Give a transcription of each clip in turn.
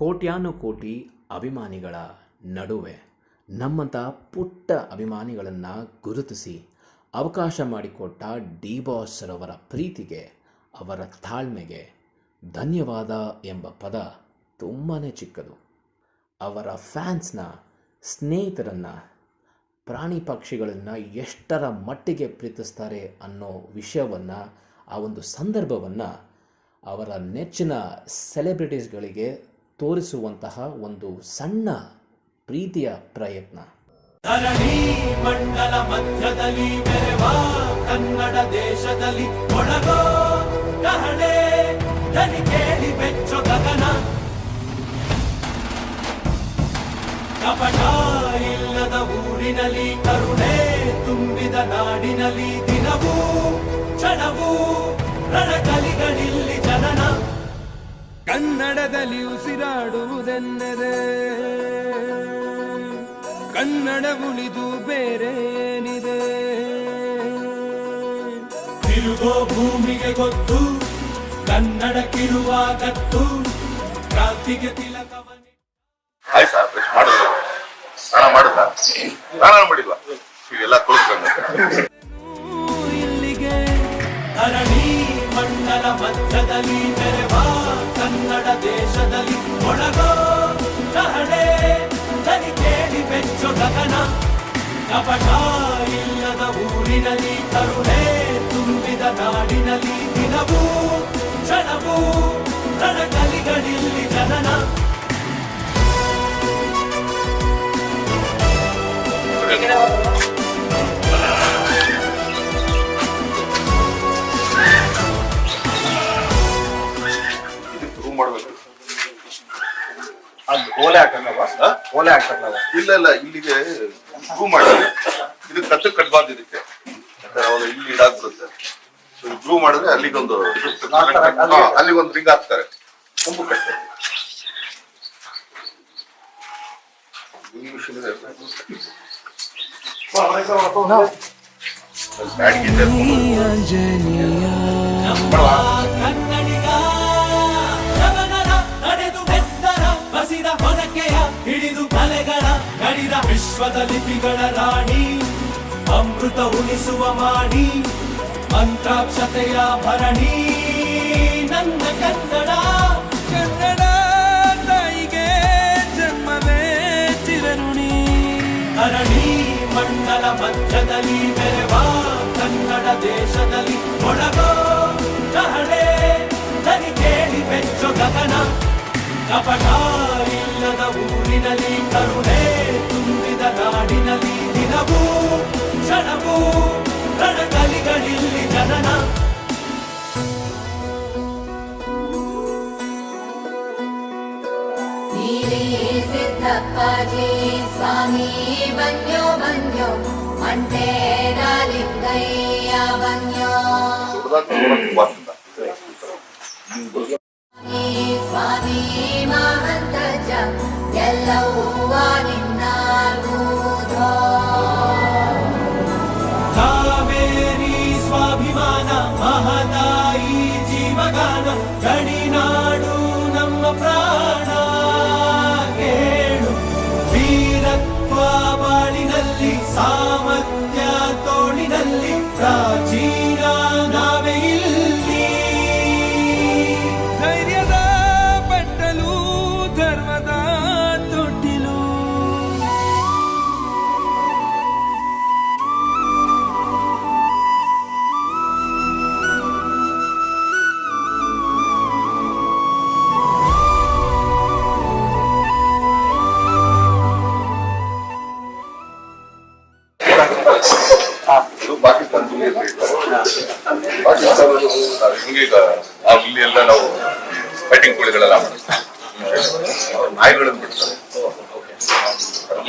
ಕೋಟ್ಯಾನುಕೋಟಿ ಅಭಿಮಾನಿಗಳ ನಡುವೆ ನಮ್ಮಂಥ ಪುಟ್ಟ ಅಭಿಮಾನಿಗಳನ್ನು ಗುರುತಿಸಿ ಅವಕಾಶ ಮಾಡಿಕೊಟ್ಟ ಡಿ ಬಾಸ್ ರವರ ಪ್ರೀತಿಗೆ, ಅವರ ತಾಳ್ಮೆಗೆ ಧನ್ಯವಾದ ಎಂಬ ಪದ ತುಂಬಾ ಚಿಕ್ಕದು. ಅವರ ಫ್ಯಾನ್ಸ್ನ, ಸ್ನೇಹಿತರನ್ನು, ಪ್ರಾಣಿ ಪಕ್ಷಿಗಳನ್ನು ಎಷ್ಟರ ಮಟ್ಟಿಗೆ ಪ್ರೀತಿಸ್ತಾರೆ ಅನ್ನೋ ವಿಷಯವನ್ನು, ಆ ಒಂದು ಸಂದರ್ಭವನ್ನು ಅವರ ನೆಚ್ಚಿನ ಸೆಲೆಬ್ರಿಟೀಸ್ಗಳಿಗೆ ತೋರಿಸುವಂತಹ ಒಂದು ಸಣ್ಣ ಪ್ರೀತಿಯ ಪ್ರಯತ್ನ. ಧರಣಿ ಮಂಡಲ ಮಧ್ಯದಲ್ಲಿ ಮೆರೆವ ಕನ್ನಡ ದೇಶದಲ್ಲಿ ಒಳಗೋ ಕಹಳೆ ಧನಿ ಕೇಳಿ ಬೆಚ್ಚೋ ಗಗನ. ಕಪಟ ಇಲ್ಲದ ಊರಿನಲ್ಲಿ ಕರುಣೆ ತುಂಬಿದ ನಾಡಿನಲ್ಲಿ ದಿನವೂ ಕ್ಷಣವೂ ರಣಕಲಿಗಳಿಲ್ಲಿ ಜನನ. ಕನ್ನಡದಲ್ಲಿ ಉಸಿರಾಡುವುದೆನ್ನದೆ ಕನ್ನಡ ಉಳಿದು ಬೇರೆ ಏನಿದೆ? ತಿರುಗೋ ಭೂಮಿಗೆ ಗೊತ್ತು ಕನ್ನಡಕ್ಕಿರುವ ಗತ್ತು, ಕ್ರಾಂತಿಗೆ ತಿಲಕವನಿ. ಆಯ್ತಾ ಬ್ರಷ್ ಮಾಡಿಲ್ಲ, ಸ್ನಾನ ಮಾಡಿಲ್ಲ, ಸ್ನಾನ ಮಾಡಿಲ್ಲ, ಇವೆಲ್ಲ ಕೊಡ್ಕೊಂಡು ಇಲ್ಲಿಗೆ ಧರಣಿ ಮಂಡಲ ಮಧ್ಯದಲ್ಲಿ ಮೆರೆವ ಕನ್ನಡ ದೇಶದಲ್ಲಿ ಒಳಗೋ ಕಹಳೆ ಧನಿ ಕೇಳಿ ಬೆಚ್ಚೋ ಗಗನ. ಕಪಟ ಇಲ್ಲದ ಊರಿನಲ್ಲಿ ಕರುಣೆ ತುಂಬಿದ ನಾಡಿನಲ್ಲಿ ದಿನವೂ ಕ್ಷಣವೂ ರಣಕಲಿಗಳಿಲ್ಲಿ ಜನನ. ಮಾಡ್ಬೇಕು. ಅದು ಓಲೆ ಹಾಕಲ್ಲ, ಓಲೆ ಹಾಕಲ್ಲ. ಇಲ್ಲ ಇಲ್ಲ, ಇಲ್ಲಿಗೆ ಪ್ರೂವ್ ಮಾಡಿ, ಇದು ಕಟ್ಟು ಕಟ್ಬಾರ್ದು ಇದಕ್ಕೆ, ಯಾಕಂದ್ರೆ ಅವಾಗ ಇಲ್ಲಿ ಇದಾಗ್ಬಿಡುತ್ತೆ. ಸೊ ಪ್ರೂವ್ ಮಾಡಿದ್ರೆ ಅಲ್ಲಿಗೊಂದು ಅಲ್ಲಿಗೊಂದು ರಿಂಗ್ ಹಾಕ್ತಾರೆ, ತುಂಬು ಕಟ್ಟೆ. ಕನ್ನಡಿಗ ಜಗನರ ನಡೆದು ಬೆತ್ತರ ಬಸಿದ ಹೊನಕೆಯ ಹಿಡಿದು ಕಲೆಗಳ ಗಡಿದ ವಿಶ್ವದ ಲಿಪಿಗಳ ರಾಣಿ, ಅಮೃತ ಉಳಿಸುವ ಮಾಡಿ ಮಂತ್ರಾಕ್ಷತೆಯ ಭರಣಿ ನನ್ನ ಕನ್ನಡ. ಕನ್ನಡ ತಾಯಿಗೆ ಜನ್ಮವೇ ಚಿರಋಣಿ. ಧರಣಿ ಮಂಡಲ ಮಧ್ಯದಲ್ಲಿ ಮೆರೆವ ಕನ್ನಡ ದೇಶದಲ್ಲಿ ಒಳಗೋ ಕಹಳೆ ಧನಿ ಕೇಳಿ ಬೆಚ್ಚೋ ಗಗನ. ಕಪಟ ಇಲ್ಲದ ಊರಿನಲ್ಲಿ ಕರುಣೆ ತುಂಬಿದ ನಾಡಿನಲ್ಲಿ ದಿನವೂ ಕ್ಷಣವೂ ರಣಕಲಿಗಳಿಲ್ಲಿ ಜನನ. ಸಿದ್ದಪ್ಪಾಜಿ ಸ್ವಾಮಿ ಬನ್ಯೋ ಬನ್ಯೋ ಮಂಟೇರಾಲಿಂಗಯ್ಯ ಬನ್ಯೋ. ಸ್ವಾಮಿ ಮಹಂತಜ ಎಲ್ಲವೂ ನಿನ್ನ ಬೂಧೋ. ಕಾವೇರಿ ಸ್ವಾಭಿಮಾನ ಮಹದಾಯಿ ಜೀವಗಾನ, ಗಡಿನಾಡು ನಮ್ಮ ಪ್ರಾಣ. ಕೇಳು ವೀರತ್ವ ಬಾಳಿನಲ್ಲಿ, ಸಾಮರ್ಥ್ಯ ತೋಳಿನಲ್ಲಿ, ಪ್ರಾಚೀನ ನಾವೇ ಇಲ್ಲಿ. ಧೈರ್ಯದ ಬಟ್ಟಲು ಧರ್ಮದ ತೊಟ್ಟಿಲು. ಪಾಕಿಸ್ತಾನ ಹಿಂಗೀಗ ಇಲ್ಲಿ ಎಲ್ಲ ನಾವು ಫೈಟಿಂಗ್ ಕೋಳಿಗಳೆಲ್ಲ ಮಾಡ್ತೀವಿ, ನಾಯಿಗಳನ್ನು ಬಿಡ್ತಾರೆ.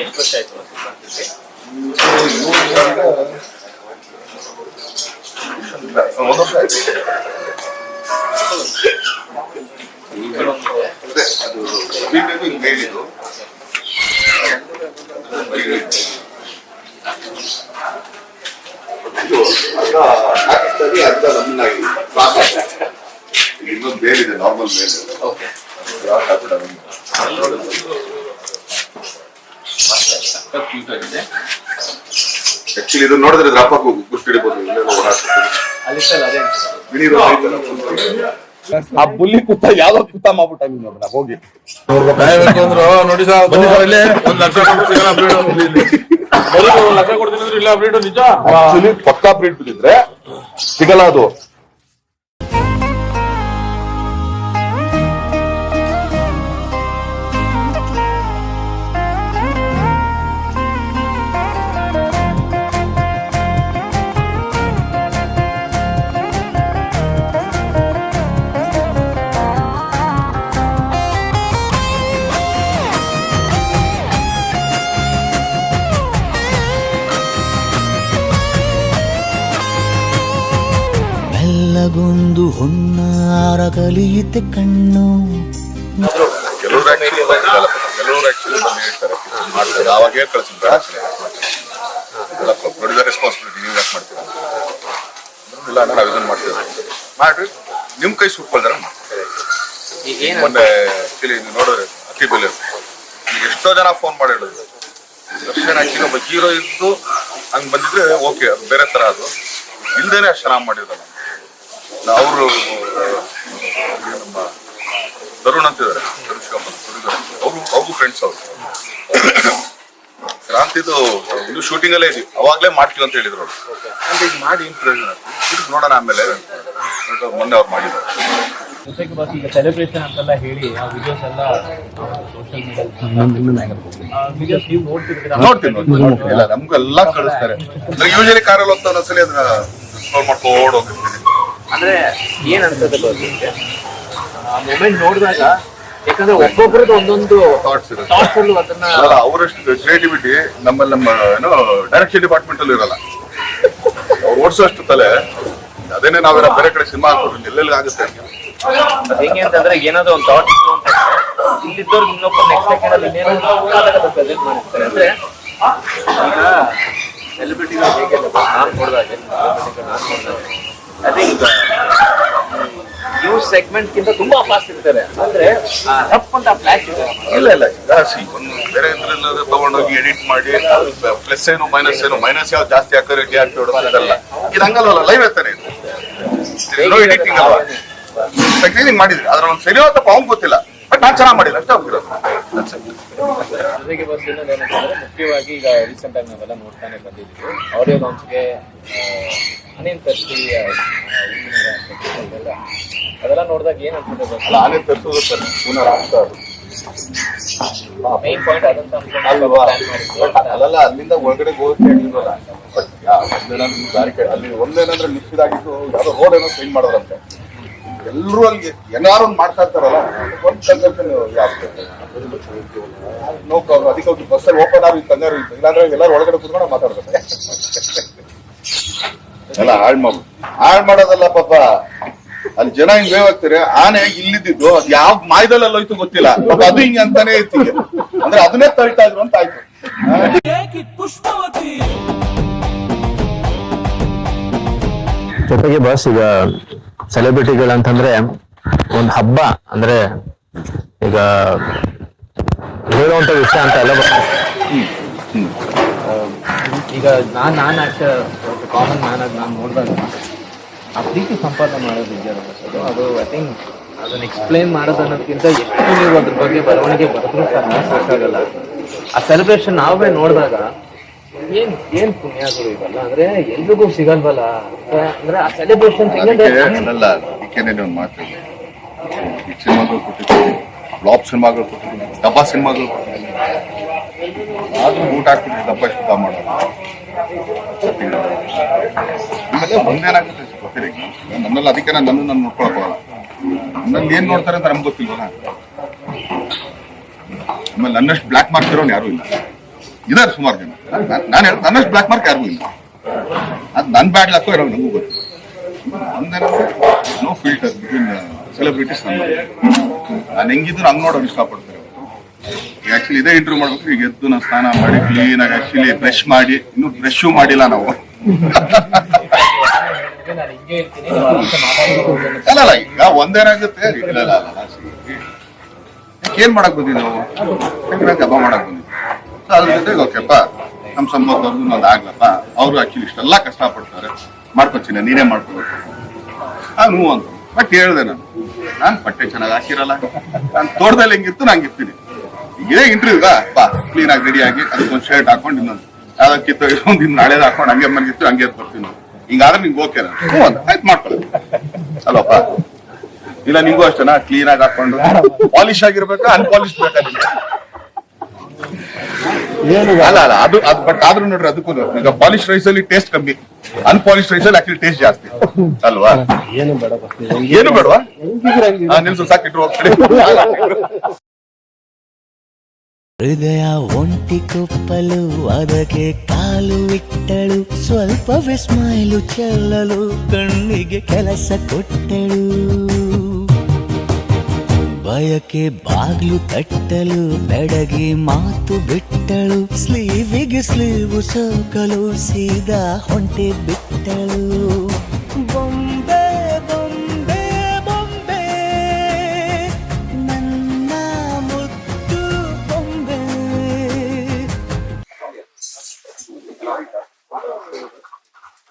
ಎಷ್ಟು ವರ್ಷ ಆಯ್ತು? ಒಂದು ವರ್ಷ ಆಯ್ತು. ಅದೇ ಅದು ಹಿಂಗೆ ಹೇಳಿದ್ದು ಇದು ಅರ್ಧ ಪಾಕಿಸ್ತಾನಿ, ಅರ್ಧ ನಮ್ಮನ್ನಾಗಿ ಇನ್ನೊಂದು ಬೇಲಿದೆ, ನಾರ್ಮಲ್ ಬೇಲ್. ಕ್ಯೂಟ್ ಆಗಿದೆ. ಆಕ್ಚುಲಿ ಇದು ನೋಡಿದ್ರೆ ಡ್ರಾಪ್ ಹಾಕಿ ಗುರ್ತು ಹಿಡಿಬೋದು. ಇಲ್ಲೆಲ್ಲ ಓಡಾಡ್ತಾರೆ. ಅಲ್ಲಿ ಸರ್ ಅದೇ ಬಿಡಿರೋ ಐತಲ್ಲ. ಆ ಬುಲ್ಲಿ ಕುತ್ತ ಯಾವ್ದೋ ಕುತ್ತ ಮಾಡ್ಬಿಟ್ಟ ನೋಡ್ರ ಹೋಗಿ ನೋಡಿ ಸರ್ ಬನ್ನಿ ಸರ್ ಇಲ್ಲಿ 1 ಲಕ್ಷ ಕೊಡ್ತೀನಿ ಬ್ರೀಡ್ 1 ಲಕ್ಷ ಕೊಡ್ತೀನಿ ಅಂದ್ರೆ ಇಲ್ಲ ಬ್ರೀಡ್ ನಿಜ. ಆಕ್ಚುಲಿ ಪಕ್ಕಾ ಬ್ರೀಡ್ ಬಿದ್ದಿದ್ರೆ ಸಿಗಲ್ಲ ಅದು. ಮೆಲ್ಲಗೊಂದು ಹುನ್ನಾರ ಕಲಿಯುತ್ತೆ ಕಣ್ಣು. ಕೆಲವರು ಆಕ್ಚುಲಿ ಹೇಳ್ತಾರೆ ಮಾಡ್ತಾರೆ ಅವಾಗೇ ಕಳಿಸಿದ್ರೆ ಪ್ರೊಡ್ಯೂಸರ್ ರೆಸ್ಪಾನ್ಸಿಬಿಲಿಟಿ ನೀವು ಯಾಕೆ ಮಾಡ್ತೀರಾ ಇಲ್ಲ ನಾವು ಇದನ್ನ ಮಾಡ್ತೀವಿ ಮಾಡ್ರಿ ನಿಮ್ ಕೈ ಸುಟ್ಕೊಳ್ತಾರ. ಮೊನ್ನೆ ಆಕ್ಚುಲಿ ನೋಡಿದ್ರೆ ಅತಿ ಬೆಲೆ ಎಷ್ಟೋ ಜನ ಫೋನ್ ಮಾಡಿ ಹೇಳಿದ್ರು ದರ್ಶನ್ ಆಕ್ಚುಲಿ ಒಬ್ಬ ಹೀರೋ ಇದ್ದು ಹಂಗ್ ಬಂದಿದ್ರೆ ಓಕೆ ಅದು ಬೇರೆ ತರ ಅದು ಇಲ್ದೇನೆ ಅಷ್ಟು ಚೆನ್ನಾಗಿ ಮಾಡಿದ್ರು. ಅವರು ನಮ್ಮ ತರುಣ್ ಅಂತಿದ್ದಾರೆ ಅವ್ರಿಗೂ ಫ್ರೆಂಡ್ಸ್ ಅವರು ಕ್ರಾಂತಿದು ಇನ್ನು ಶೂಟಿಂಗ್ ಅಲ್ಲೇ ಇದೀವಿ ಅವಾಗ್ಲೇ ಮಾಡ್ತೀವಿ ಅಂತ ಹೇಳಿದ್ರು ಅವರು. ಅಂದ್ರೆ ಈಗ ಮಾಡಿ ಏನ್ ಪ್ರಯೋಜನ ನೋಡೋಣ ಆಮೇಲೆ ಮೊನ್ನೆ ಅವ್ರು ಮಾಡಿದ್ರು. ಜೊತೆಗೆ ಬಸ್ ಈಗ ಸೆಲೆಬ್ರೇಷನ್ ಅಂತೆಲ್ಲ ಹೇಳಿ ಆ ವಿಡಿಯೋಸ್ ಎಲ್ಲ ಸೋಷಿಯಲ್ ಮೀಡಿಯಾ ವಿಡಿಯೋಸ್ ನೀವು ನೋಡ್ತೀನಿ ಇಲ್ಲ ನಮ್ಗೆಲ್ಲ ಕಳಿಸ್ತಾರೆ. ಯೂಶಲಿ ಕಾರಲ್ಲಿ ಹೋಗ್ತಾ ಒಂದೊಂದ್ಸಲಿ ಅದನ್ನ ಸ್ಕ್ರೋಲ್ ಮಾಡ್ಕೊಂಡು ಹೋಗ್ತೀನಿ. ಅಂದ್ರೆ ಏನ್ ಅನ್ಸುತ್ತೆ ಗೊತ್ತಿದೆ ಆ ಮೂಮೆಂಟ್ ನೋಡಿದಾಗ, ಯಾಕಂದ್ರೆ ಒಬ್ಬೊಬ್ರದ್ದು ಒಂದೊಂದು ಥಾಟ್ಸ್ ಇರುತ್ತೆ. ಥಾಟ್ಸ್ ಅಲ್ಲೂ ಅದನ್ನ ಅಲ್ಲ ಅವರಷ್ಟು ಕ್ರಿಯೇಟಿವಿಟಿ ನಮ್ಮಲ್ಲಿ ನಮ್ಮ ಏನೋ ಡೈರೆಕ್ಷನ್ ಡಿಪಾರ್ಟ್ಮೆಂಟ್ ಅಲ್ಲಿ ಇರಲ್ಲ. ಅವ್ರು ಓಡಿಸೋಷ್ಟು ತಲೆ ಅದೇನೆ ನಾವೆಲ್ಲ ಬೇರೆ ಕಡೆ ಸಿನಿಮಾ ಹಾಕೋದ್ರಿಂದ ಎಲ್ಲೆಲ್ಲಿ ಆಗುತ್ತೆ. ಹೆಂಗೆ ಅಂತಂದ್ರೆ ಏನಾದ್ರು ಒಂದು ಥಾಟ್ ಇತ್ತು ಅಂತ ಇಲ್ಲಿದ್ದವ್ರಿಗೆ ಇನ್ನೊಬ್ಬ ನೆಕ್ಸ್ಟ್ ಸೆಕೆಂಡ್ ಅಲ್ಲಿ ಇನ್ನೇನೋ ಪ್ರೆಸೆಂಟ್ ಮಾಡಿರ್ತಾರೆ. ಅಂದ್ರೆ ಈಗ ಸೆಲೆಬ್ರಿಟಿಗಳು ಹೇಗೆ ನಾನು ನೋಡಿದಾಗೆ ಅದೇ ಈಗ ನ್ಯೂಸ್ ಸೆಗ್ಮೆಂಟ್ ಗಿಂತ ತುಂಬಾ ಫಾಸ್ಟ್ ಇರ್ತಾರೆ. ಅಂದ್ರೆ ರಫ್ ಅಂತ ಫ್ಲಾಶ್ ಇದೆ. ಇಲ್ಲ ಇಲ್ಲ ಜಾಸ್ತಿ ಒಂದು ಬೇರೆ ಇದ್ರಲ್ಲ ತಗೊಂಡೋಗಿ ಎಡಿಟ್ ಮಾಡಿ ಪ್ಲಸ್ ಏನು ಮೈನಸ್ ಯಾವ್ದು ಜಾಸ್ತಿ ಹಾಕೋದು ಜಾಸ್ತಿ ಹೊಡೋದಲ್ಲ. ಇದು ಹಂಗಲ್ವಲ್ಲ ಲೈವ್ ಇರ್ತಾನೆ ಇದು ಎಡಿಟಿಂಗ್ ಅಲ್ವಾ ಟೆಕ್ನಿಕ್ ಮಾಡಿದ್ರಿ ಅದ್ರ ಒಂದು ಸರಿ ತಪ್ಪ ಅವ್ನು ಗೊತ್ತಿಲ್ಲ ಬಟ್ ನಾನ್ ಚೆನ್ನಾಗಿ ಮಾಡಿಲ್ಲ ಅಷ್ಟೇ ಹೋಗಿರೋದು. ಜೊತೆಗೆ ಬಸ್ ಇನ್ನೊಂದು ಏನಂತಂದ್ರೆ ಮುಖ್ಯವಾಗಿ ಈಗ ರೀಸೆಂಟ್ ಆಗಿ ನಾವೆಲ್ಲ ನೋಡ್ತಾನೆ ಬಂದಿದ್ದೀವಿ ಆಡಿಯೋ ಲಾಂಚ್ಗೆ ಅನೇನ್ ತರಿಸಿ ಅದೆಲ್ಲ ನೋಡಿದಾಗ ಏನ್ ಅನ್ಸುತ್ತೆ ನಾನೇ ತರಿಸೋದು ಸರ್ ಪುನಃ ಆಗ್ತಾ ಮೈನ್ ಪಾಯಿಂಟ್ ಅದಂತ ಅಲ್ಲ ಅಲ್ಲಿಂದ ಒಳಗಡೆ ಹೋಗಿ ಹೇಳಿದ್ವಲ್ಲ ಬಟ್ ಒಂದೇನಾದ್ರು ದಾರಿ ಅಲ್ಲಿ ಒಂದೇನಂದ್ರೆ ನಿಶ್ಚಿದಾಗಿದ್ದು ಯಾವ್ದೋ ರೋಡ್ ಏನೋ ಚೇಂಜ್ ಮಾಡೋರಂತೆ. ಎಲ್ಲರೂ ಅಲ್ಲಿ ಏನಾರು ಒಂದು ಮಾಡ್ತಾ ಇರ್ತಾರಲ್ಲ ಒಂದು ಕನ್ಸಲ್ಟೇಷನ್ ನೋ ಪ್ರಾಬ್ಲಮ್. ಅದಕ್ಕೆ ಹೋಗಿ ಬಸ್ಸಲ್ಲಿ ಓಪನ್ ಆಗಿ ತಂಗಾರು ಇತ್ತು ಇಲ್ಲಾಂದ್ರೆ ಎಲ್ಲರೂ ಒಳಗಡೆ ಕೂತ್ಕೊಂಡು ಮಾತಾಡ್ತಾರೆ. ಎಲ್ಲ ಹಾಳು ಮಾಡೋದಲ್ಲ ಪಾಪ. ಅಲ್ಲಿ ಜನ ಹಿಂಗ್ ಬೇವ್ ಆಗ್ತಾರೆ. ಆನೆ ಇಲ್ಲಿದ್ದು ಅದು ಯಾವ ಮಾಯದಲ್ಲೆಲ್ಲ ಹೋಯ್ತು ಗೊತ್ತಿಲ್ಲ ಪಾಪ ಅದು ಹಿಂಗೆ ಅಂತಾನೆ ಇತ್ತು. ಅಂದ್ರೆ ಅದನ್ನೇ ತಳ್ತಾ ಇದ್ರು ಅಂತ ಆಯ್ತು. ಜೊತೆಗೆ ಬಸ್ ಈಗ ಸೆಲೆಬ್ರಿಟಿಗಳಂತಂದ್ರೆ ಒಂದು ಹಬ್ಬ ಅಂದ್ರೆ ಈಗ ಹೇಳುವಂತ ವಿಷಯ ಅಂತ ಎಲ್ಲ ಈಗ ನಾನು ಕಾಮನ್ ಮ್ಯಾನ್ ಆಗಿ ನಾನು ನೋಡಿದಾಗ ಆ ಪ್ರೀತಿ ಸಂಪಾದನೆ ಮಾಡೋದು ಇದೆಯಲ್ಲ ಅದು ಐ ಥಿಂಕ್ ಅದನ್ನ ಎಕ್ಸ್ಪ್ಲೈನ್ ಮಾಡೋದು ಅನ್ನೋದಕ್ಕಿಂತ ಎಷ್ಟು ನೀವು ಅದ್ರ ಬಗ್ಗೆ ಬರವಣಿಗೆ ಬರೆದ್ರೂ ಸಾಕಾಗಲ್ಲ. ಆ ಸೆಲೆಬ್ರೇಷನ್ ನಾವೇ ನೋಡಿದಾಗ ಏನ್ ಪುಣ್ಯಗಳು ಇವೆಲ್ಲ ಅಂದ್ರೆ ಎಲ್ರಿಗೂ ಸಿಗಲ್ವಲ್ಲ. ಅಂದ್ರೆ ಆ ಸೆಲೆಬ್ರೇಷನ್ ಒಂದು ಮಾತು ಸಿನಿಮಾಗಳು ಕೊಟ್ಟಿದ್ದೀವಿ, ಫ್ಲಾಪ್ ಸಿನಿಮಾಗಳು ಕೊಟ್ಟಿದ್ದೀವಿ, ಡಬ್ಬಾ ಸಿನಿಮಾಗಳು ಕೊಟ್ಟಿದ್ದೀವಿ. ಆದ್ರೂ ಊಟ ಹಾಕ್ಬಿಟ್ಟು ದಪ್ಪ ಇಷ್ಟ ಮಾಡೋದು ಆಮೇಲೆ ಒಂದೇನಾಗುತ್ತೆ ಗೊತ್ತಿಲ್ಲ. ನನ್ನಲ್ಲಿ ಅದಕ್ಕೆ ನಾನು ನೋಡ್ಕೊಳಕ್ ಹೋಗಲ್ಲ. ನನ್ನಲ್ಲಿ ಏನ್ ನೋಡ್ತಾರೆ ಅಂತ ನಮ್ಗೆ ಗೊತ್ತಿಲ್ವಲ್ಲ. ಆಮೇಲೆ ನನ್ನಷ್ಟು ಬ್ಲ್ಯಾಕ್ ಮಾರ್ಕ್ ಇರೋನು ಯಾರು ಇಲ್ಲ. ಇದಾರೆ ಸುಮಾರು ಜನ. ನಾನು ಹೇಳಿ ನನ್ನಷ್ಟು ಬ್ಲ್ಯಾಕ್ ಮಾರ್ಕ್ ಯಾರಿಗೂ ಇಲ್ಲ. ಅದು ನನ್ನ ಬ್ಯಾಡ್ ಲಕ್ಕೋ ಇರೋ ನಮಗೂ ಗೊತ್ತಿಲ್ಲ. ಒಂದೇನಂದ್ರೆ ನೋ ಫಿಲ್ಟರ್ ಬಿಟ್ವೀನ್ ಸೆಲೆಬ್ರಿಟೀಸ್. ನಾನು ಹೆಂಗಿದ್ರು ಹಂಗ್ ನೋಡೋರು ಇಷ್ಟಪಡ್ತಾರೆ. ಆಕ್ಚುಲಿ ಇದೇ ಇಂಟರ್ವ್ಯೂ ಮಾಡ್ಬೇಕು. ಈಗ ಎದ್ದು ನಾನು ಸ್ನಾನ ಮಾಡಿ ಕ್ಲೀನ್ ಆಗಿ ಆಕ್ಚುಲಿ ಬ್ರಷ್ ಮಾಡಿ ಇನ್ನೂ ಬ್ರಷ್ ಮಾಡಿಲ್ಲ ನಾವು. ಅಲ್ಲ ಈಗ ಒಂದೇನಾಗುತ್ತೆ ಏನ್ ಮಾಡಕ್ ಬಂದಿವಿ ನಾವು ಸಂಕ್ರಾಂತಿ ಹಬ್ಬ ಮಾಡಕ್ ಬಂದಿವಿ. ಅದ್ರ ಜೊತೆಗೆ ಓಕೆಪ್ಪ ನಮ್ ಸಂಬಂಧದವ್ರದ್ದು ಒಂದು ಆಗ್ಲಪ್ಪ, ಅವ್ರು ಆಕ್ಚುಲಿ ಇಷ್ಟೆಲ್ಲ ಕಷ್ಟ ಪಡ್ತಾರೆ, ಮಾಡ್ಕೊತೀನಿ ನೀನೇ ಮಾಡ್ಕೋಬೇಕು ಹ್ಞೂ ಅಂತ. ಬಟ್ ಹೇಳ್ದೆ ನಾನು ಬಟ್ಟೆ ಚೆನ್ನಾಗಿ ಹಾಕಿರಲ್ಲ, ನಾನು ತೋಟದಲ್ಲಿ ಹೆಂಗಿತ್ತು ನಂಗಿರ್ತೀನಿ. ಇದೇ ಇಂಟರ್ವ್ಯೂಗ ಬಾ ಕ್ಲೀನ್ ಆಗಿ ರೆಡಿ ಆಗಿ ಅದಕ್ಕೊಂದು ಶರ್ಟ್ ಹಾಕೊಂಡು ಇನ್ನೊಂದು ಯಾವ್ದಕ್ಕಿತ್ತು ಇನ್ನೊಂದು ಇನ್ನು ನಾಳೆದ ಹಾಕೊಂಡು ಹಂಗೆ ಮನೆಗಿತ್ತು ಹಂಗೆ ಬರ್ತೀನಿ. ಹಿಂಗಾದ್ರೆ ನಿಂಗೆ ಓಕೆ ಹ್ಞೂ ಅಂತ ಆಯ್ತು ಮಾಡ್ಕೊಳ್ಳಿ ಅಲ್ಲಪ್ಪ. ಇಲ್ಲ ನಿಂಗೂ ಅಷ್ಟೇನಾ ಕ್ಲೀನ್ ಆಗಿ ಹಾಕೊಂಡು ಪಾಲಿಶ್ ಆಗಿರ್ಬೇಕಾ ಅನ್ಪಾಲಿಶ್ ಬೇಕಾ ಅಲ್ಲ ಅಲ್ಲ ಅದು ಬಟ್ ಆದ್ರೂ ನೋಡ್ರಿ ಅದಕ್ಕೂ ಈಗ ಪಾಲಿಶ್ ರೈಸ್ ಅಲ್ಲಿ ಟೇಸ್ಟ್ ಕಮ್ಮಿ, ಅನ್ಪಾಲಿಶ್ ರೈಸ್ ಅಲ್ಲಿ ಆಕ್ಚುಲಿ ಟೇಸ್ಟ್ ಜಾಸ್ತಿ ಅಲ್ವಾ? ಏನು ಬೇಡವಾ ನಿಲ್ಸು ಸಾಕಿಟ್ರು ಹೋಗ್ತಾರೆ. ಹೃದಯ ಒಂಟಿ ಕೊಪ್ಪಲು ಅದಕ್ಕೆ ಕಾಲು ಇಟ್ಟಳು, ಸ್ವಲ್ಪವೇ ಸ್ಮೈಲು ಚೆಲ್ಲಲು ಕಣ್ಣಿಗೆ ಕೆಲಸ ಕೊಟ್ಟಳು. ಬಯಕೆ ಬಾಗ್ಲು ತಟ್ಟಲು ಬೆಡಗಿ ಮಾತು ಬಿಟ್ಟಳು, ಸ್ಲೀವಿಗೆ ಸ್ಲೀವು ಸೋಕಲು ಸೀದಾ ಹೊಂಟೆ ಬಿಟ್ಟಳು. ಬೊಂಬೆ ಬೊಂಬೆ ಬೊಂಬೆ ನನ್ನ ಮುದ್ದು ಬೊಂಬೆ.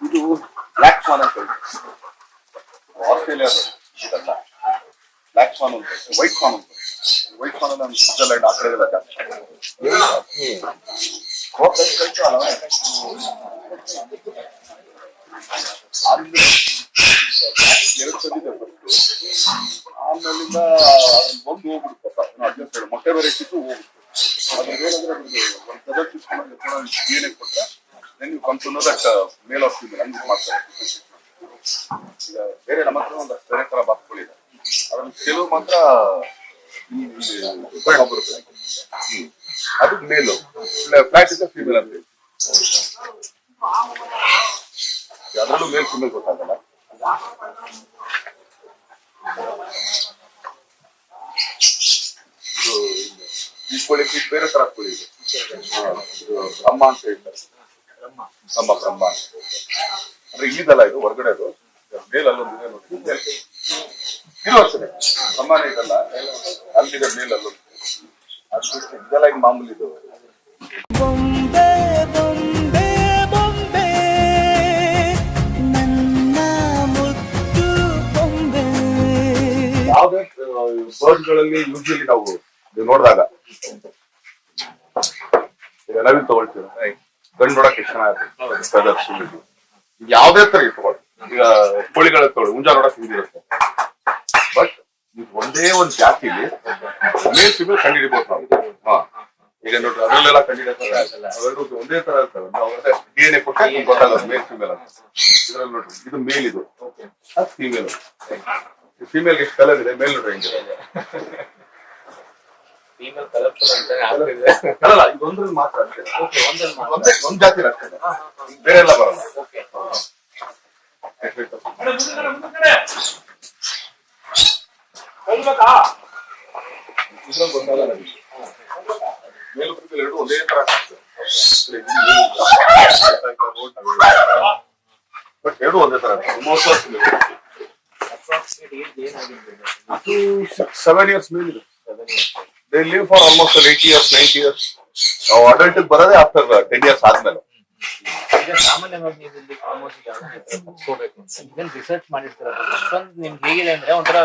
ಇದು ಬ್ಲಾಕ್ ಸ್ವಾನ್ ಅಂತ ಹೇಳಿ ಆಸ್ಟ್ರೇಲಿಯಾದ ಇದಲ್ಲ, ಬ್ಲಾಕ್ ಸ್ವಾನ್ ಅಂತ ವೈಟ್ ಸ್ವಾನ್ ಅಂತ. ವೈಟ್ ಸ್ವಾನ್ ನಮ್ಮ ಸ್ವಿಟ್ಜರ್ಲೆಂಡ್ ಆ ಕಡೆ ಎಲ್ಲ ಜಾಸ್ತಿ. ಎರಡು ಸದ್ದಿದೆ ಆಮೇಲಿಂದ ಬಂದು ಹೋಗ್ಬಿಡುತ್ತೆ ಮೊಟ್ಟೆ ಬೇರೆ ಇಟ್ಟಿದ್ದು ಹೋಗ್ಬಿಟ್ಟು ಅದೇನಾದ್ರೆ ಒಂದು ಕದರ್ ಏನೇ ಕೊಟ್ಟರೆ then you come to know that male or female ಹಂಗೆ ಮಾಡ್ತಾರೆ. ಈಗ ಬೇರೆ ನಮ್ಮ ಹತ್ರ ಒಂದು ಬೇರೆ ತರ ಬಾತ್ಗಳಿದೆ, ಅದ್ರಲ್ಲಿ ಕೆಲವು ಮಾತ್ರ ಬರುತ್ತೆ, ಅದು ಮೇಲು, ಫ್ಲಾಟ್ ಇದೆ ಫೀಮೇಲ್ ಅಂತ ಹೇಳಿ. ಅದರಲ್ಲೂ ಮೇಲ್ ಫೀಮೇಲ್ ಗೊತ್ತಾಗಲ್ಲ. ಈ ಕೋಳಿ ಬೇರೆ ತರ ಕೋಳಿ ಇದೆ, ಬ್ರಹ್ಮ ಅಂತ ಹೇಳ್ತಾರೆ. ಬ್ರಹ್ಮ ಅಂದ್ರೆ ಇಲ್ಲಿದಲ್ಲ, ಇದು ಹೊರಗಡೆ ಅದು ಮೇಲ್ ಅಲ್ಲೊಂದಿದೆ ನೋಡಿ, ಇದು ಅಷ್ಟೇ ಬ್ರಹ್ಮನೇ ಇದಲ್ಲ, ಅಲ್ಲಿದೆ ಮೇಲ್ ಅಲ್ಲೊಂದು. ಅದು ಇದೆಲ್ಲ ಈಗ ಮಾಮೂಲಿ ಇದು. ಬೊಂಬೆ ಬೊಂಬೆ ಬೊಂಬೆ ನನ್ನ ಮುದ್ದು ಬೊಂಬೆ. ಯಾವುದೇ ಬರ್ಡ್ಗಳಲ್ಲಿ ಯೂಶಲಿ ನಾವು ನೋಡಿದಾಗ ಈಗ ನಾವಿಲ್ಲಿ ತಗೊಳ್ತೀವಿ, ಗಂಡು ನೋಡಕ್ ಎಷ್ಟು ಚೆನ್ನಾಗಿರುತ್ತೆ, ಯಾವ್ದೇ ತರ ಇಟ್ಕೊಳ್ಳಿ. ಈಗ ಕೋಳಿಗಳ ತಗೊಳ್ಳಿ, ಮುಂಜಾ ನೋಡಕ್ ಹಿಂದಿರುತ್ತೆ. ಬಟ್ ಇದು ಒಂದೇ ಒಂದು ಜಾತಿಲಿ ಮೇಲ್ ಫಿಮೇಲ್ ಕಂಡುಹಿಡಿಬಹುದು ನಾವು. ಈಗ ನೋಡ್ರಿ ಅದ್ರಲ್ಲೆಲ್ಲ ಕಂಡುಹಿಡಿಯೋ ಒಂದೇ ತರ ಇರ್ತವೆ. ನಾವು DNA ಕೊಟ್ಟರೆ ಗೊತ್ತಾಗಲ್ಲ ಮೇಲ್ ಫಿಮೇಲ್ ಅಂತ. ಇದ್ರಲ್ಲಿ ನೋಡ್ರಿ ಇದು ಮೇಲ್, ಇದು ಫಿಮೇಲ್. ಫಿಮೇಲ್ಗೆ ಎಷ್ಟು ಕಲರ್ ಇದೆ, ಮೇಲ್ ನೋಡ್ರಿ ಹೆಂಗಿದೆ. ಅಲ್ಲ ಇದೊಂದ್ರಲ್ಲಿ ಮಾತ್ರ ಒಂದ್ ಜಾತಿ ಅಷ್ಟೇ, ಬೇರೆ ಎಲ್ಲ ಬರಲ್ಲ. ಗೊತ್ತಾಗಲ್ಲ ಮೇಲು ಫಿಮೇಲ್ ಎರಡು ಒಂದೇ ತರ ಬಟ್ ಎರಡು ಒಂದೇ ತರ. 7 years ಮೇಲಿದೆ. They live for almost 80 years, 90 years. ನಾವು ಅಡಲ್ಟ್ ಬರೋದೇ ಆಫ್ಟರ್ 10 years ಆದ್ಮೇಲೆ. ಈಗ ಸಾಮಾನ್ಯವಾಗಿ ನೀವು ಇಲ್ಲಿ ಫಾರ್ಮ್ ಹೌಸ್ ತಗೋಬೇಕು ಅಂತ ಇದನ್ನ ರಿಸರ್ಚ್ ಮಾಡಿರ್ತೀರ. ಅಷ್ಟೊಂದು ನಿಮ್ಗೆ ಹೇಗಿದೆ ಅಂದ್ರೆ ಒಂಥರ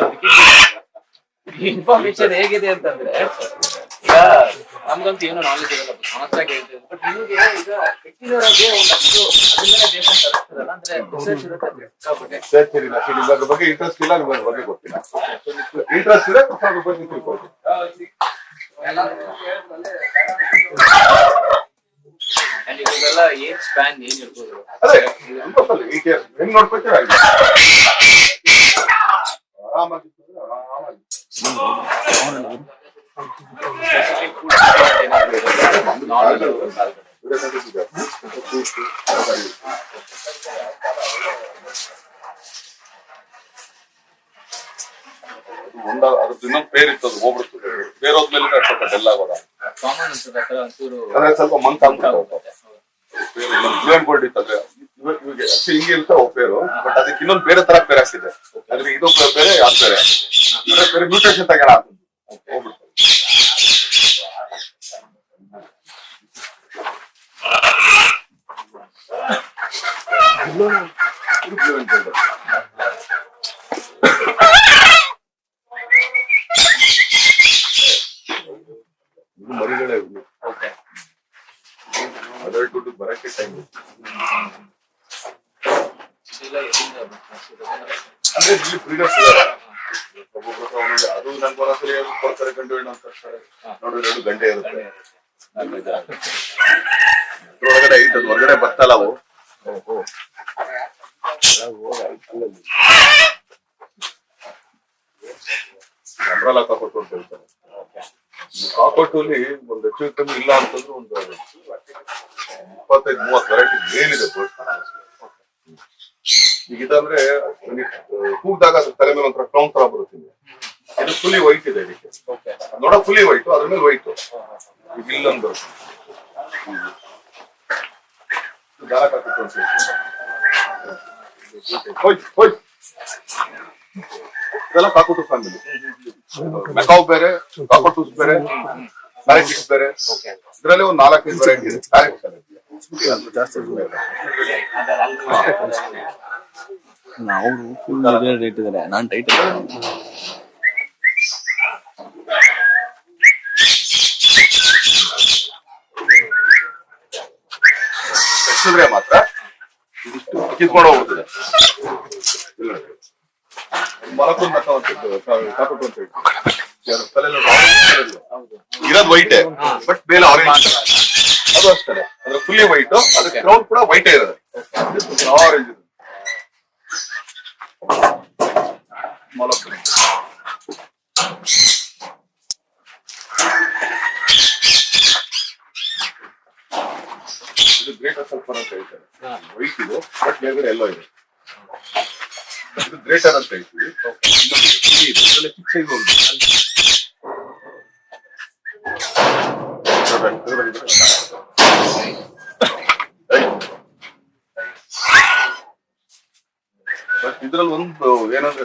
ಇನ್ಫಾರ್ಮೇಶನ್ ಹೇಗಿದೆ ಅಂತಂದ್ರೆ, ಈಗ ನಮ್ಗಂತೂ ಏನೋ ನಾಲೆಜ್ ಇರಲ್ಲ, ಸಮಸ್ಯೆಗೆ ಹೇಳ್ತೀವಿ. ಬಟ್ ನಿಮಗೆ ಈಗ ಕೆಟ್ಟಿರೋರಿಗೆ ಒಂದಷ್ಟು ಅದನ್ನೇ ಬೇಸ್ ಅಂತ ಅನಿಸ್ತದಲ್ಲ, ಅಂದ್ರೆ ರಿಸರ್ಚ್ ಇರುತ್ತೆ. ರಿಸರ್ಚ್ ಇಲ್ಲ, ಅದ್ರ ಬಗ್ಗೆ ಇಂಟ್ರೆಸ್ಟ್ ಇಲ್ಲ, ನಿಮ್ಗೆ ಅದ್ರ ಬಗ್ಗೆ ಗೊತ್ತಿಲ್ಲ. ಇಂಟ್ರೆಸ್ಟ್ ಇದೆ, ಅದ್ರ ಬಗ್ಗೆ ತಿಳ್ಕೊಳ್ಳಿ. ಇವಾಗೆಲ್ಲ ಏನ್ ಸ್ಪ್ಯಾನ್ ಏನ್ ಇರ್ಬೋದು? ಅದೇ 8 years ಹೆಂಗ್ ನೋಡ್ಕೊತೀರ ಆರಾಮಾಗಿ ಅದ್ರದ್ದು ಇನ್ನೊಂದು ಪೇರ್ ಇತ್ತು, ಅದು ಹೋಗ್ಬಿಡ್ತದೆ. ಬೇರೆ ಹೋದ್ಮೇಲೆ ಸ್ವಲ್ಪ ಡೆಲ್ ಆಗೋದ, ಅಂದ್ರೆ ಸ್ವಲ್ಪ ಮಂತ್ ಆಗ್ಬಿಡ್ತಾವೆ. ಬ್ಲೂ ಅಂಡ್ ಗೋಲ್ಡ್ ಇತ್ತಂದ್ರೆ ಹಿಂಗೆ ಇರುತ್ತೆ ಪೇರು, ಬಟ್ ಅದಕ್ಕೆ ಇನ್ನೊಂದು ಬೇರೆ ತರ ಪೇರ್ ಹಾಕಿದೆ. ಅದ್ರ ಇದು ಬೇರೆ, ಯಾವ್ದು ಬೇರೆ ಮ್ಯೂಟೇಶನ್ ತಗೋಣ ಹೋಗ್ಬಿಡ್ತದೆ. ಇದು blue and gold. ಇದು ಮರಿಗಳೇ ಇವು. ಅದರ ದುಡ್ಡು ಬರಕ್ಕೆ ಟೈಮ್ ಅಂದ್ರೆ ಇಲ್ಲಿ ಬ್ರೀಡರ್ಸ್ ಇದಾರೆ. ಒಬ್ಬೊಬ್ರು ಒಂದೊಂದು ಅದು ನನ್ಗೆ ಬರೋಸರಿ ಕೊಡ್ತಾರೆ ಗಂಡು ಹೆಣ್ಣು ಅಂತ ಹೇಳ್ತಾರೆ. ನೋಡ್ರಿ 2 ಗಂಟೆ ಇರುತ್ತೆ. ಅದ್ರೊಳಗಡೆ ಐತೆ, ಅದು ಹೊರಗಡೆ ಬರ್ತಲ್ಲ ಅವು. ಅಂಬ್ರಲ್ಲ ಕಾಕೊಟ್ಟು ಅಂತ ಹೇಳ್ತಾರೆ. ಕಾಕೊಟ್ಟಲ್ಲಿ ಒಂದು ಹೆಚ್ಚು ಕಮ್ಮಿ ಇಲ್ಲ ಅಂತಂದ್ರೆ ಒಂದು 25-30 ವೆರೈಟಿ ಮೇಲಿದೆ ಬೋಟ್. ಈಗ ಇದಂದ್ರೆ ಕೂಗ್ದಾಗ ಅದು ತಲೆ ಮೇಲೆ ಒಂಥರ ಕ್ರೌನ್ ತರ ಬರುತ್ತೆ. ಇದು ಫುಲ್ಲಿ ವೈಟ್ ಇದೆ ಇದಕ್ಕೆ. ನೋಡ ಫುಲ್ಲಿ ವೈಟ್, ಅದ್ರ ಮೇಲೆ ವೈಟ್ ಈಗ ಇಲ್ಲೊಂದು ಬರುತ್ತೆ. ದಾರ ಕಾಕೊಟ್ಟು ಅಂತ ಹೇಳ್ತಾರೆ. ಇದೆಲ್ಲ ಕಾಕೊಟ್ಟು ಫ್ಯಾಮಿಲಿ. ಮೆಕಾವ್ ಬೇರೆ, ಕಾಕೊಟೂಸ್ ಬೇರೆ, ಪ್ಯಾರೆಟಿಕ್ಸ್ ಬೇರೆ. ಇದರಲ್ಲಿ ಒಂದು 4-5 ವೆರೈಟಿ ಇದೆ. ಅವರು ಫುಲ್ ರೇಟ್ ಇದಾರೆ, ನಾನ್ ಟೈಟ್ ಹೆಚ್ಚಿದ್ರೆ ಮಾತ್ರ ಇದಿಷ್ಟು ಕಿತ್ಕೊಂಡು ಹೋಗ್ತದೆ. ಮಲಕೊಂಡ್ ಮಕ್ಕ ಅಂತ ಕಾಕೊಟ್ಟು ಅಂತ ಇರೋದು ವೈಟ್ ಬಟ್ ಮೇಲೆ ಆರೆಂಜ್. ಅದು ಅಷ್ಟೇ, ಅದ್ರ ಫುಲ್ಲಿ ವೈಟ್, ಅದಕ್ಕೆ ಕ್ರೌನ್ ಕೂಡ ವೈಟೇ ಇರೋದು. ಆರೆಂಜ್ ಇದು ಮಲಕೊಂಡ್. ಇದು ಗ್ರೇಟರ್ ಸಲ್ಫರ್ ಅಂತ ಹೇಳ್ತಾರೆ. ವೈಟ್ ಇದು ಬಟ್ ಮೇಲ್ಗಡೆ ಎಲ್ಲೋ ಇದೆ. ಇದು ಗ್ರೇಟರ್ ಅಂತ ಹೇಳ್ತೀವಿ. ಇದರಲ್ಲಿ ಚಿಕ್ಕ ಸೈಜ್ ಒಂದು ಬಟ್ ಇದ್ರಲ್ಲಿ ಒಂದು ಏನಂದ್ರೆ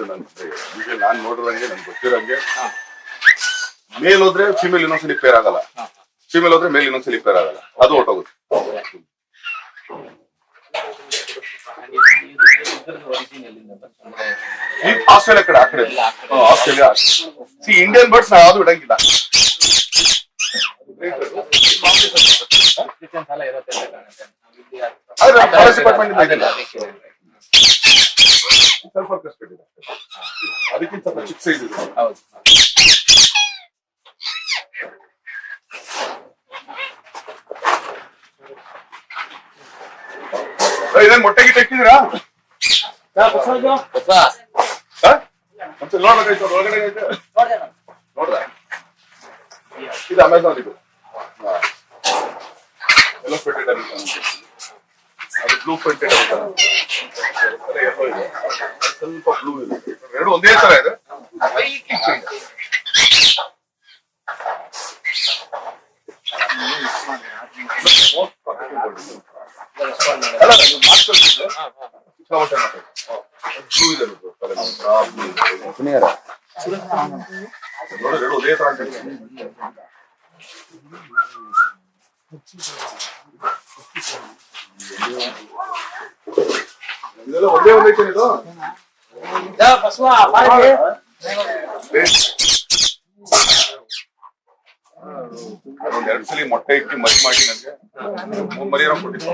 ನಾನ್ ನೋಡಿರಂಗೆ ನನ್ಗೆ ಗೊತ್ತಿರಂಗೆ ಮೇಲ್ ಹೋದ್ರೆ ಫಿಮೇಲ್ ಇನ್ನೊಂದ್ಸಲಿ ಪೇರ್ ಆಗಲ್ಲ, ಫಿಮೇಲ್ ಹೋದ್ರೆ ಮೇಲ್ ಇನ್ನೊಂದ್ಸಲಿ ಪೇರ್ ಆಗಲ್ಲ, ಅದು ಹೊಟ್ಟೋಗುತ್ತೆ. ಆಸ್ಟ್ರೇಲಿಯಾ ಕಡೆ ಆ ಕಡೆ ಆಸ್ಟ್ರೇಲಿಯಾ ಇಂಡಿಯನ್ ಬರ್ಡ್ಸ್ ನಾವು ಯಾವ್ದು ಇಡಂಗಿಲ್ಲ. ಫಾರೆಸ್ಟ್ ಡಿಪಾರ್ಟ್ಮೆಂಟ್ ಸ್ವಲ್ಪ ಕಷ್ಟಪಟ್ಟಿದೆ, ಅದಕ್ಕಿಂತ ಸ್ವಲ್ಪ ಚಿಕ್ಕ ಸೈಜ್ ಇದೆ. ಇದೇನ್ ಮೊಟ್ಟೆ ಗಿಟ್ಟ ಇಟ್ಟಿದ್ದೀರಾ? ನೋಡ್ಬೇಕಾಯ್ತು, ಒಳಗಡೆ ನೋಡ್ದ ಇದು ಅಮೆಝಾನ್. ಇದು ಎಲ್ಲೋ ಫೆಟೆಡ್ ಅಂತ, ಅದು ಬ್ಲೂ ಫೆಟೆಡ್ ಅಂತ, ಸ್ವಲ್ಪ ಬ್ಲೂ ಇದೆ. ಎರಡು ಒಂದೇ ತರ ಇದೆ. ಇದೆಲ್ಲ ಒಂದೇ ಒಂದೇ ಇದು ಅದೊಂದ್ 2 ಸಲ ಮೊಟ್ಟೆ ಇಟ್ಟು ಮರಿ ಮಾಡಿ ನನಗೆ 3 ಮರಿಯರ ಕೊಟ್ಟಿದ್ದು.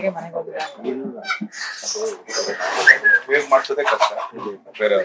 ಬೇಗ ಮಾಡ್ಸೋದೇ ಕಷ್ಟ ಬೇರೆ.